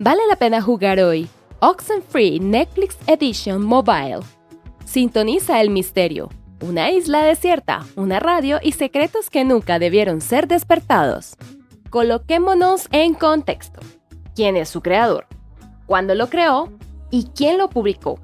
Vale la pena jugar hoy. Oxenfree Netflix Edition Mobile. Sintoniza el misterio. Una isla desierta, una radio y secretos que nunca debieron ser despertados. Coloquémonos en contexto. ¿Quién es su creador? ¿Cuándo lo creó? ¿Y quién lo publicó?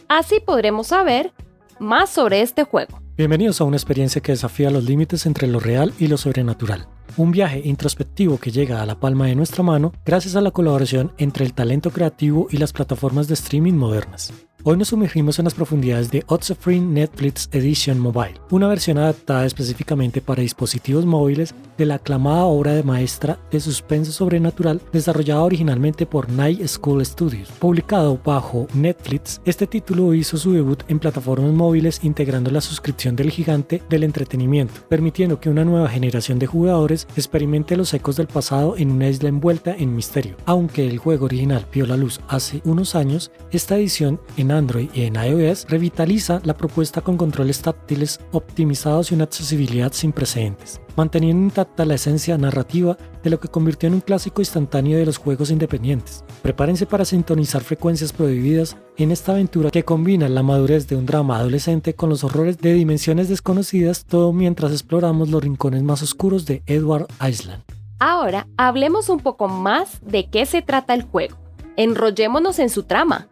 Así podremos saber más sobre este juego. Bienvenidos a una experiencia que desafía los límites entre lo real y lo sobrenatural. Un viaje introspectivo que llega a la palma de nuestra mano gracias a la colaboración entre el talento creativo y las plataformas de streaming modernas. Hoy nos sumergimos en las profundidades de Oxenfree Netflix Edition Mobile, una versión adaptada específicamente para dispositivos móviles de la aclamada obra de maestra de suspenso sobrenatural desarrollada originalmente por Night School Studios. Publicado bajo Netflix, este título hizo su debut en plataformas móviles integrando la suscripción del gigante del entretenimiento, permitiendo que una nueva generación de jugadores experimente los ecos del pasado en una isla envuelta en misterio. Aunque el juego original vio la luz hace unos años, esta edición en Android y en iOS revitaliza la propuesta con controles táctiles optimizados y una accesibilidad sin precedentes, manteniendo intacta la esencia narrativa de lo que convirtió en un clásico instantáneo de los juegos independientes. Prepárense para sintonizar frecuencias prohibidas en esta aventura que combina la madurez de un drama adolescente con los horrores de dimensiones desconocidas, todo mientras exploramos los rincones más oscuros de Edward Island. Ahora hablemos un poco más de qué se trata el juego. Enrollémonos en su trama.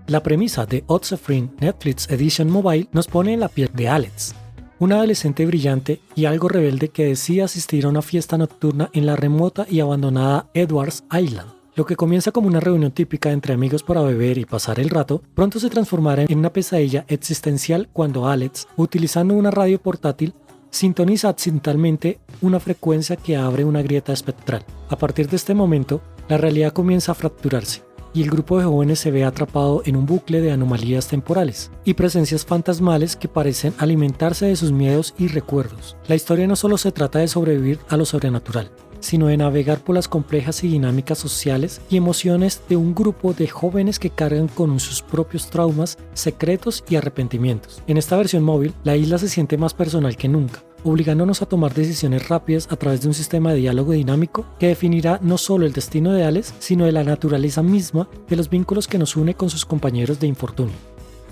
La premisa de Oxenfree Netflix Edition Mobile nos pone en la piel de Alex, una adolescente brillante y algo rebelde que decide asistir a una fiesta nocturna en la remota y abandonada Edwards Island. Lo que comienza como una reunión típica entre amigos para beber y pasar el rato, pronto se transformará en una pesadilla existencial cuando Alex, utilizando una radio portátil, sintoniza accidentalmente una frecuencia que abre una grieta espectral. A partir de este momento, la realidad comienza a fracturarse y el grupo de jóvenes se ve atrapado en un bucle de anomalías temporales y presencias fantasmales que parecen alimentarse de sus miedos y recuerdos. La historia no solo se trata de sobrevivir a lo sobrenatural, sino de navegar por las complejas y dinámicas sociales y emociones de un grupo de jóvenes que cargan con sus propios traumas, secretos y arrepentimientos. En esta versión móvil, la isla se siente más personal que nunca, obligándonos a tomar decisiones rápidas a través de un sistema de diálogo dinámico que definirá no solo el destino de Alex, sino de la naturaleza misma de los vínculos que nos une con sus compañeros de infortunio.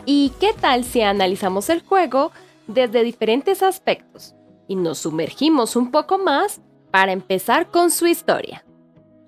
¿Y qué tal si analizamos el juego desde diferentes aspectos y nos sumergimos un poco más para empezar con su historia?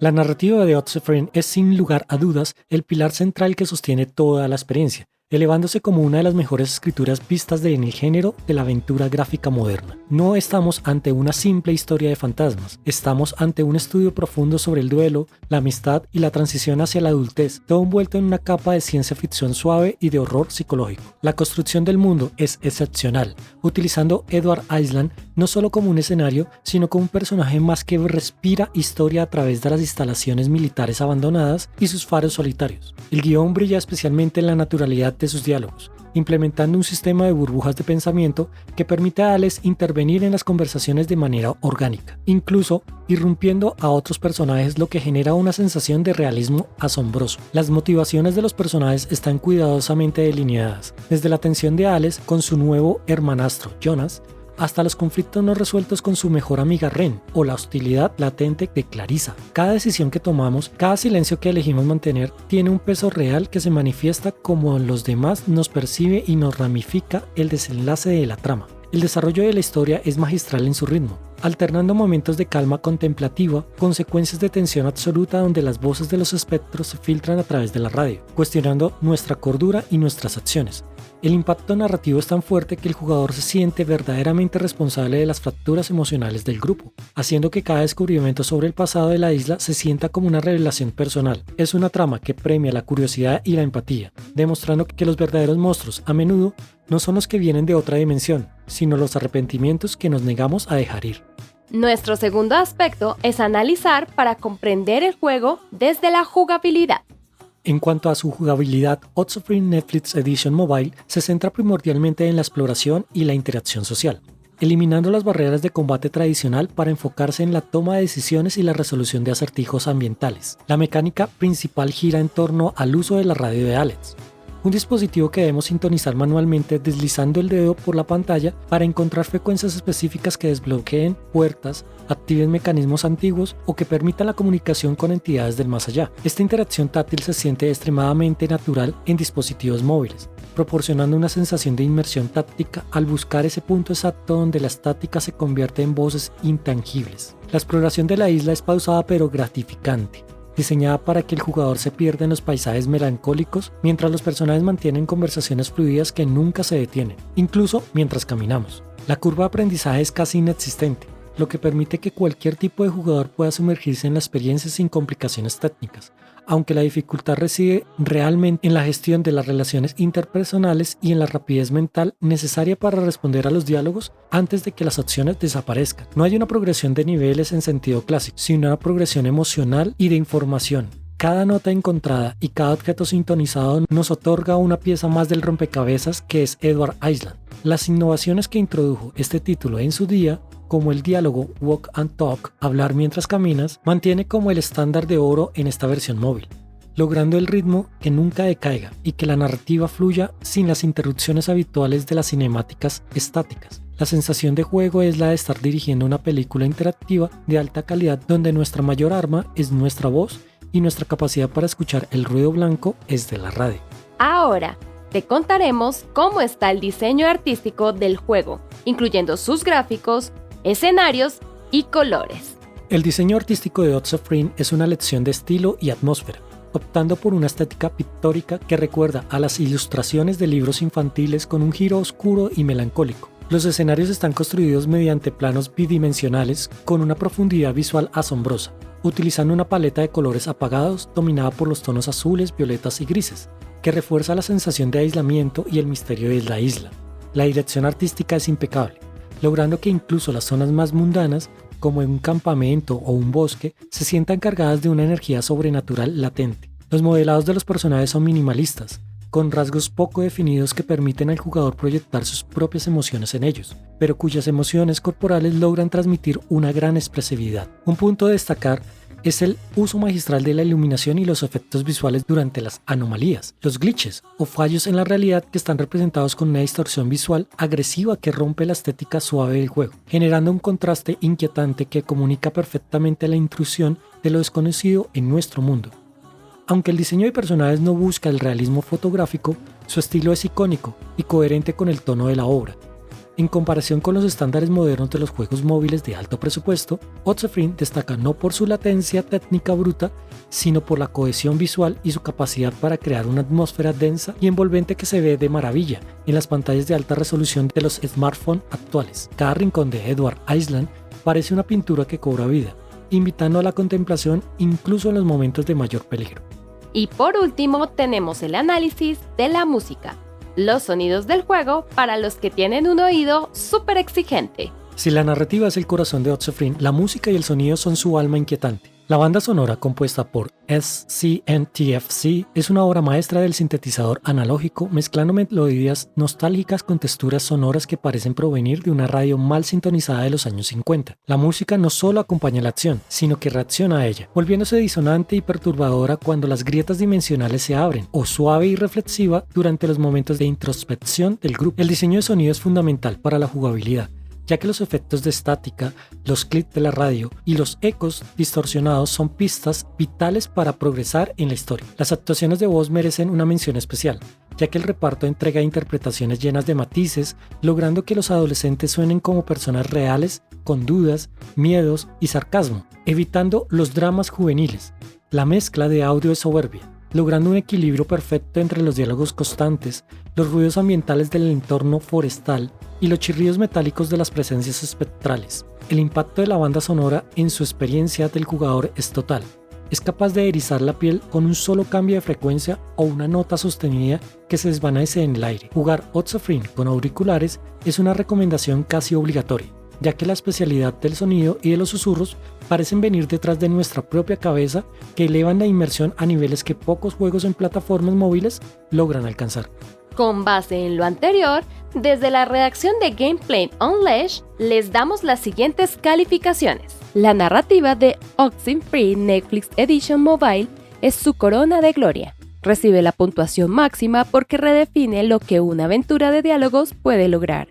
La narrativa de Oxenfree es sin lugar a dudas el pilar central que sostiene toda la experiencia, elevándose como una de las mejores escrituras vistas en el género de la aventura gráfica moderna. No estamos ante una simple historia de fantasmas, estamos ante un estudio profundo sobre el duelo, la amistad y la transición hacia la adultez, todo envuelto en una capa de ciencia ficción suave y de horror psicológico. La construcción del mundo es excepcional, utilizando Edward Island no solo como un escenario, sino como un personaje más que respira historia a través de las instalaciones militares abandonadas y sus faros solitarios. El guión brilla especialmente en la naturalidad de sus diálogos, implementando un sistema de burbujas de pensamiento que permite a Alex intervenir en las conversaciones de manera orgánica, incluso irrumpiendo a otros personajes, lo que genera una sensación de realismo asombroso. Las motivaciones de los personajes están cuidadosamente delineadas, desde la tensión de Alex con su nuevo hermanastro Jonas, hasta los conflictos no resueltos con su mejor amiga Ren, o la hostilidad latente de Clarissa. Cada decisión que tomamos, cada silencio que elegimos mantener, tiene un peso real que se manifiesta como los demás nos percibe y nos ramifica el desenlace de la trama. El desarrollo de la historia es magistral en su ritmo, alternando momentos de calma contemplativa con secuencias de tensión absoluta donde las voces de los espectros se filtran a través de la radio, cuestionando nuestra cordura y nuestras acciones. El impacto narrativo es tan fuerte que el jugador se siente verdaderamente responsable de las fracturas emocionales del grupo, haciendo que cada descubrimiento sobre el pasado de la isla se sienta como una revelación personal. Es una trama que premia la curiosidad y la empatía, demostrando que los verdaderos monstruos a menudo no son los que vienen de otra dimensión, sino los arrepentimientos que nos negamos a dejar ir. Nuestro segundo aspecto es analizar para comprender el juego desde la jugabilidad. En cuanto a su jugabilidad, Oxenfree Netflix Edition Mobile se centra primordialmente en la exploración y la interacción social, eliminando las barreras de combate tradicional para enfocarse en la toma de decisiones y la resolución de acertijos ambientales. La mecánica principal gira en torno al uso de la radio de Alex, un dispositivo que debemos sintonizar manualmente deslizando el dedo por la pantalla para encontrar frecuencias específicas que desbloqueen puertas, activen mecanismos antiguos o que permitan la comunicación con entidades del más allá. Esta interacción táctil se siente extremadamente natural en dispositivos móviles, proporcionando una sensación de inmersión táctica al buscar ese punto exacto donde la estática se convierte en voces intangibles. La exploración de la isla es pausada pero gratificante, diseñada para que el jugador se pierda en los paisajes melancólicos mientras los personajes mantienen conversaciones fluidas que nunca se detienen, incluso mientras caminamos. La curva de aprendizaje es casi inexistente, lo que permite que cualquier tipo de jugador pueda sumergirse en la experiencia sin complicaciones técnicas, aunque la dificultad reside realmente en la gestión de las relaciones interpersonales y en la rapidez mental necesaria para responder a los diálogos antes de que las opciones desaparezcan. No hay una progresión de niveles en sentido clásico, sino una progresión emocional y de información. Cada nota encontrada y cada objeto sintonizado nos otorga una pieza más del rompecabezas que es Edward Island. Las innovaciones que introdujo este título en su día, como el diálogo Walk and Talk, hablar mientras caminas, mantiene como el estándar de oro en esta versión móvil, logrando el ritmo que nunca decaiga y que la narrativa fluya sin las interrupciones habituales de las cinemáticas estáticas. La sensación de juego es la de estar dirigiendo una película interactiva de alta calidad donde nuestra mayor arma es nuestra voz y nuestra capacidad para escuchar el ruido blanco es de la radio. Ahora, te contaremos cómo está el diseño artístico del juego, incluyendo sus gráficos, escenarios y colores. El diseño artístico de Oxofree es una lección de estilo y atmósfera, optando por una estética pictórica que recuerda a las ilustraciones de libros infantiles con un giro oscuro y melancólico. Los escenarios están construidos mediante planos bidimensionales con una profundidad visual asombrosa, utilizando una paleta de colores apagados dominada por los tonos azules, violetas y grises, que refuerza la sensación de aislamiento y el misterio de la isla. La dirección artística es impecable, logrando que incluso las zonas más mundanas, como en un campamento o un bosque, se sientan cargadas de una energía sobrenatural latente. Los modelados de los personajes son minimalistas, con rasgos poco definidos que permiten al jugador proyectar sus propias emociones en ellos, pero cuyas emociones corporales logran transmitir una gran expresividad. Un punto a destacar es el uso magistral de la iluminación y los efectos visuales durante las anomalías, los glitches o fallos en la realidad que están representados con una distorsión visual agresiva que rompe la estética suave del juego, generando un contraste inquietante que comunica perfectamente la intrusión de lo desconocido en nuestro mundo. Aunque el diseño de personajes no busca el realismo fotográfico, su estilo es icónico y coherente con el tono de la obra. En comparación con los estándares modernos de los juegos móviles de alto presupuesto, Oxofree destaca no por su latencia técnica bruta, sino por la cohesión visual y su capacidad para crear una atmósfera densa y envolvente que se ve de maravilla en las pantallas de alta resolución de los smartphones actuales. Cada rincón de Edward Island parece una pintura que cobra vida, invitando a la contemplación incluso en los momentos de mayor peligro. Y por último tenemos el análisis de la música. Los sonidos del juego para los que tienen un oído súper exigente. Si la narrativa es el corazón de Oxofree, la música y el sonido son su alma inquietante. La banda sonora, compuesta por SCNTFC, es una obra maestra del sintetizador analógico, mezclando melodías nostálgicas con texturas sonoras que parecen provenir de una radio mal sintonizada de los años 50. La música no solo acompaña la acción, sino que reacciona a ella, volviéndose disonante y perturbadora cuando las grietas dimensionales se abren, o suave y reflexiva durante los momentos de introspección del grupo. El diseño de sonido es fundamental para la jugabilidad, ya que los efectos de estática, los clics de la radio y los ecos distorsionados son pistas vitales para progresar en la historia. Las actuaciones de voz merecen una mención especial, ya que el reparto entrega interpretaciones llenas de matices, logrando que los adolescentes suenen como personas reales, con dudas, miedos y sarcasmo, evitando los dramas juveniles. La mezcla de audio es soberbia, logrando un equilibrio perfecto entre los diálogos constantes, los ruidos ambientales del entorno forestal y los chirridos metálicos de las presencias espectrales. El impacto de la banda sonora en su experiencia del jugador es total. Es capaz de erizar la piel con un solo cambio de frecuencia o una nota sostenida que se desvanece en el aire. Jugar Oxofree con auriculares es una recomendación casi obligatoria, ya que la especialidad del sonido y de los susurros parecen venir detrás de nuestra propia cabeza, que elevan la inmersión a niveles que pocos juegos en plataformas móviles logran alcanzar. Con base en lo anterior, desde la redacción de Gameplay Unleashed les damos las siguientes calificaciones. La narrativa de Oxenfree Netflix Edition Mobile es su corona de gloria. Recibe la puntuación máxima porque redefine lo que una aventura de diálogos puede lograr,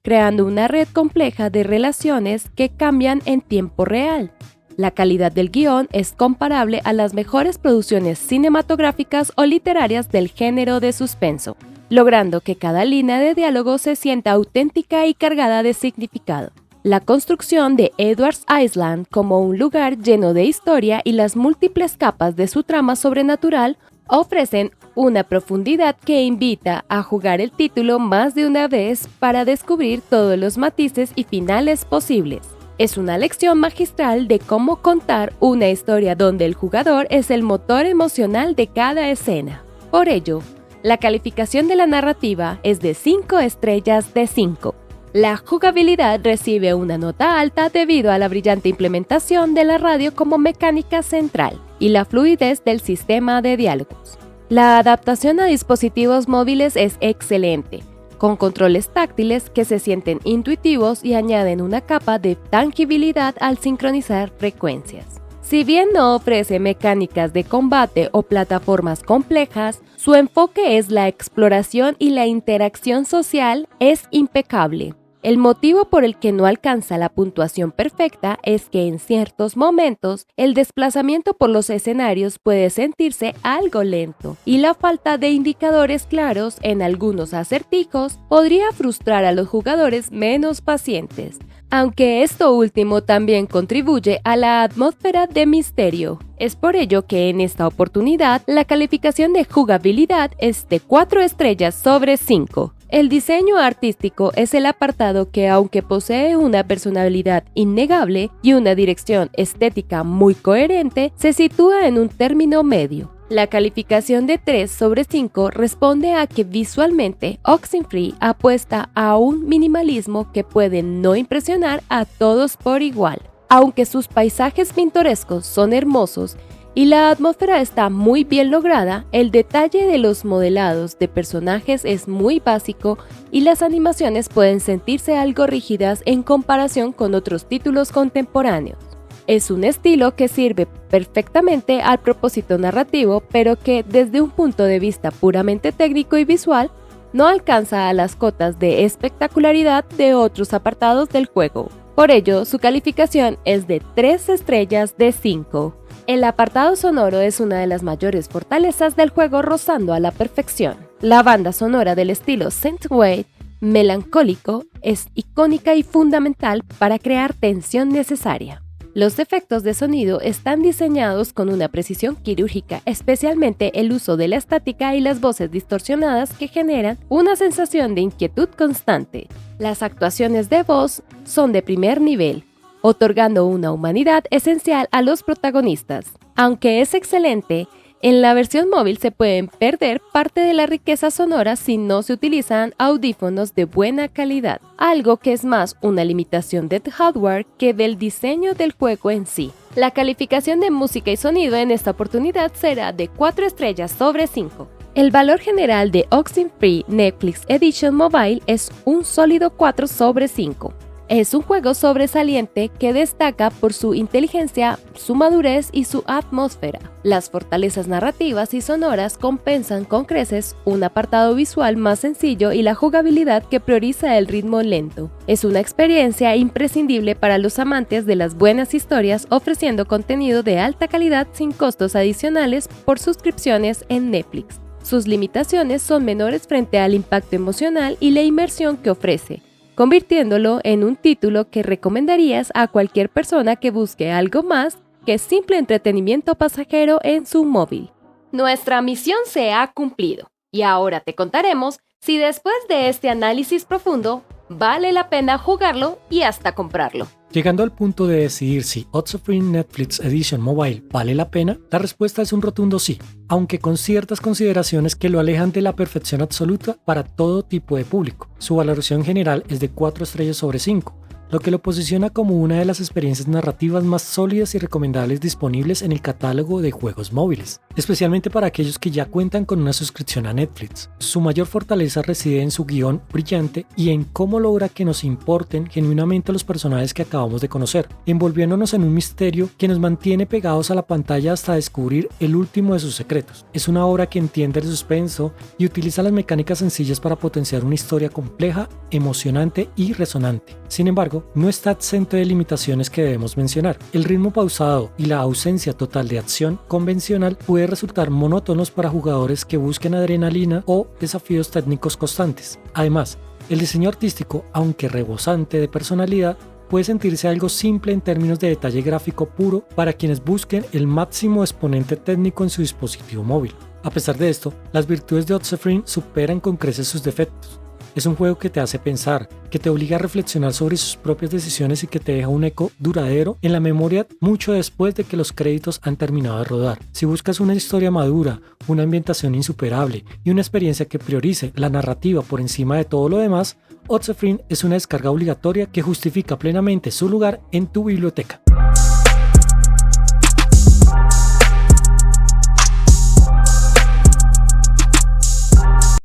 creando una red compleja de relaciones que cambian en tiempo real. La calidad del guión es comparable a las mejores producciones cinematográficas o literarias del género de suspenso, logrando que cada línea de diálogo se sienta auténtica y cargada de significado. La construcción de Edward's Island como un lugar lleno de historia y las múltiples capas de su trama sobrenatural ofrecen una profundidad que invita a jugar el título más de una vez para descubrir todos los matices y finales posibles. Es una lección magistral de cómo contar una historia donde el jugador es el motor emocional de cada escena. Por ello, la calificación de la narrativa es de 5 estrellas de 5. La jugabilidad recibe una nota alta debido a la brillante implementación de la radio como mecánica central y la fluidez del sistema de diálogos. La adaptación a dispositivos móviles es excelente, con controles táctiles que se sienten intuitivos y añaden una capa de tangibilidad al sincronizar frecuencias. Si bien no ofrece mecánicas de combate o plataformas complejas, su enfoque es la exploración y la interacción social es impecable. El motivo por el que no alcanza la puntuación perfecta es que en ciertos momentos el desplazamiento por los escenarios puede sentirse algo lento y la falta de indicadores claros en algunos acertijos podría frustrar a los jugadores menos pacientes, aunque esto último también contribuye a la atmósfera de misterio. Es por ello que en esta oportunidad la calificación de jugabilidad es de 4 estrellas sobre 5. El diseño artístico es el apartado que, aunque posee una personalidad innegable y una dirección estética muy coherente, se sitúa en un término medio. La calificación de 3 sobre 5 responde a que visualmente Oxenfree apuesta a un minimalismo que puede no impresionar a todos por igual. Aunque sus paisajes pintorescos son hermosos y la atmósfera está muy bien lograda, el detalle de los modelados de personajes es muy básico y las animaciones pueden sentirse algo rígidas en comparación con otros títulos contemporáneos. Es un estilo que sirve perfectamente al propósito narrativo, pero que desde un punto de vista puramente técnico y visual, no alcanza a las cotas de espectacularidad de otros apartados del juego. Por ello, su calificación es de 3 estrellas de 5. El apartado sonoro es una de las mayores fortalezas del juego, rozando a la perfección. La banda sonora del estilo synthwave melancólico es icónica y fundamental para crear tensión necesaria. Los efectos de sonido están diseñados con una precisión quirúrgica, especialmente el uso de la estática y las voces distorsionadas que generan una sensación de inquietud constante. Las actuaciones de voz son de primer nivel, otorgando una humanidad esencial a los protagonistas. Aunque es excelente, en la versión móvil se pueden perder parte de la riqueza sonora si no se utilizan audífonos de buena calidad, algo que es más una limitación del hardware que del diseño del juego en sí. La calificación de música y sonido en esta oportunidad será de 4 estrellas sobre 5. El valor general de Oxenfree Netflix Edition Mobile es un sólido 4 sobre 5. Es un juego sobresaliente que destaca por su inteligencia, su madurez y su atmósfera. Las fortalezas narrativas y sonoras compensan con creces un apartado visual más sencillo y la jugabilidad que prioriza el ritmo lento. Es una experiencia imprescindible para los amantes de las buenas historias, ofreciendo contenido de alta calidad sin costos adicionales por suscripciones en Netflix. Sus limitaciones son menores frente al impacto emocional y la inmersión que ofrece, convirtiéndolo en un título que recomendarías a cualquier persona que busque algo más que simple entretenimiento pasajero en su móvil. Nuestra misión se ha cumplido y ahora te contaremos si después de este análisis profundo vale la pena jugarlo y hasta comprarlo. Llegando al punto de decidir si Oxenfree Netflix Edition Mobile vale la pena, la respuesta es un rotundo sí, aunque con ciertas consideraciones que lo alejan de la perfección absoluta para todo tipo de público. Su valoración general es de 4 estrellas sobre 5, lo que lo posiciona como una de las experiencias narrativas más sólidas y recomendables disponibles en el catálogo de juegos móviles, especialmente para aquellos que ya cuentan con una suscripción a Netflix. Su mayor fortaleza reside en su guión brillante y en cómo logra que nos importen genuinamente los personajes que acabamos de conocer, envolviéndonos en un misterio que nos mantiene pegados a la pantalla hasta descubrir el último de sus secretos. Es una obra que entiende el suspenso y utiliza las mecánicas sencillas para potenciar una historia compleja, emocionante y resonante. Sin embargo, no está exento de limitaciones que debemos mencionar. El ritmo pausado y la ausencia total de acción convencional puede resultar monótonos para jugadores que busquen adrenalina o desafíos técnicos constantes. Además, el diseño artístico, aunque rebosante de personalidad, puede sentirse algo simple en términos de detalle gráfico puro para quienes busquen el máximo exponente técnico en su dispositivo móvil. A pesar de esto, las virtudes de Oxenfree superan con creces sus defectos. Es un juego que te hace pensar, que te obliga a reflexionar sobre sus propias decisiones y que te deja un eco duradero en la memoria mucho después de que los créditos han terminado de rodar. Si buscas una historia madura, una ambientación insuperable y una experiencia que priorice la narrativa por encima de todo lo demás, Oxenfree es una descarga obligatoria que justifica plenamente su lugar en tu biblioteca.